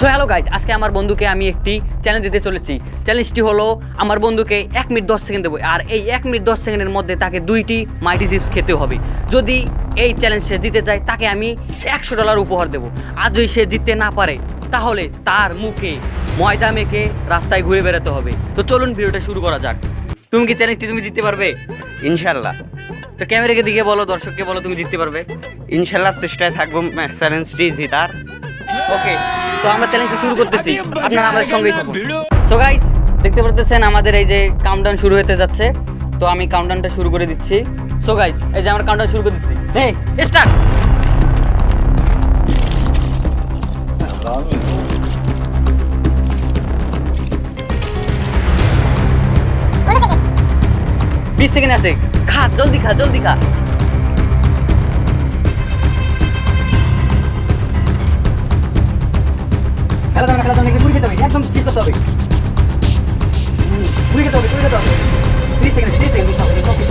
So hello guys, আজকে আমার বন্ধুকে আমি একটি চ্যালেঞ্জ দিতে চলেছি। চ্যালেঞ্জটি হলো আমার বন্ধুকে 1 মিনিট 10 সেকেন্ড দেবো, আর এই 1 মিনিট 10 সেকেন্ডের মধ্যে তাকে 2টি মাইটি চিপস খেতে হবে। যদি এই চ্যালেঞ্জ সে জিতে যায় তাকে আমি $100 উপহার দেবো। আর যদি সে জিততে না পারে তাহলে তার মুখে ময়দা মেখে রাস্তায় ঘুরে বেড়াতে হবে। তো চলুন ভিডিওটা শুরু করা যাক। তুমি কি চ্যালেঞ্জটি তুমি জিততে পারবে? ইনশাল্লাহ। তো ক্যামেরাকে দিকে বলো, দর্শককে বলো তুমি জিততে পারবে। ইনশাল্লাহ চেষ্টায় থাকবো চ্যালেঞ্জটি জিতার। ওকে, তো আমরা চ্যালেঞ্জটা শুরু করতেছি, আপনারা আমাদের সঙ্গেই থাকুন। সো গাইস, দেখতে পারতেছেন আমাদের এই যে কাউন্টডাউন শুরু হতে যাচ্ছে। তো আমি কাউন্টডাউনটা শুরু করে দিচ্ছি। সো গাইস, এই যে আমরা কাউন্টডাউন শুরু করে দিচ্ছি। হে স্টার্ট। বিশ সেকেন্ড আছে, খা জলদি খা জলদি খা। খেলা দাও না, খেলা দাও না, পুরি খেতে হবে, একদম ঠিক করতে হবে। পুরি খেতে হবে, পুরি খেতে হবে। 30 সেকেন্ড, 30 সেকেন্ড দিতে হবে, দিতে হবে।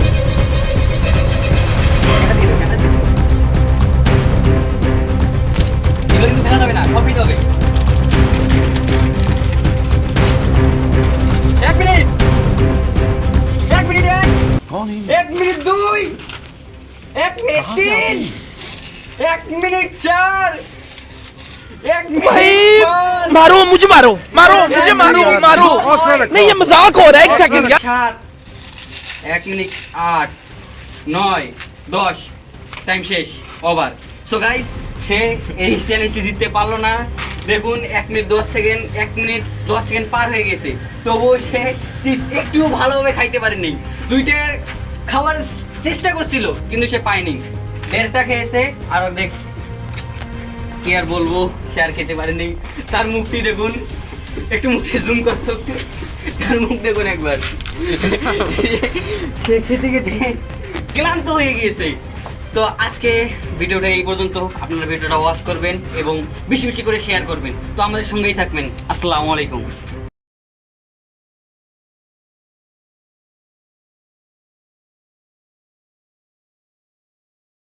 এটা দিয়ে দাও, এটা দিয়ে দাও। এগুলো কিন্তু ফেলা যাবে না, সব খেতে হবে। 1 minute, 1 minute 1 minute 2, 1 minute 3, 1 minute 4, 1 भाई मिनट मारो मुझे मारो मारो मुझे मारो मारो नहीं ये मजाक हो रहा है 1 सेकंड क्या 7, 1 मिनट 8, 9, 10, টাইম শেষ, ওভার। সো গাইস, সে এই চ্যালেঞ্জটি জিততে পারলো না। দেখুন 1 মিনিট 10 সেকেন্ড, 1 মিনিট 10 সেকেন্ড পার হয়ে গেছে, তবুও সে চিপস একটুও ভালোভাবে খাইতে পারেনি। দুইটার খাওয়ার চেষ্টা করছিল কিন্তু সে পায়নি। দেড়টা খেয়েছে, আর দেখ কি আর বলবো, সে আর খেতে পারেনি। তার মুখটি দেখুন, একটু মুখটি জুম করতো, তার মুখ দেখুন একবার। সে খেতে খেতে ক্লান্ত হয়ে গিয়েছে। তো আজকে ভিডিওটা এই পর্যন্ত। আপনারা ভিডিওটা ওয়াচ করবেন এবং বেশি বেশি করে শেয়ার করবেন। তো আমাদের সঙ্গেই থাকবেন। আসসালামু আলাইকুম।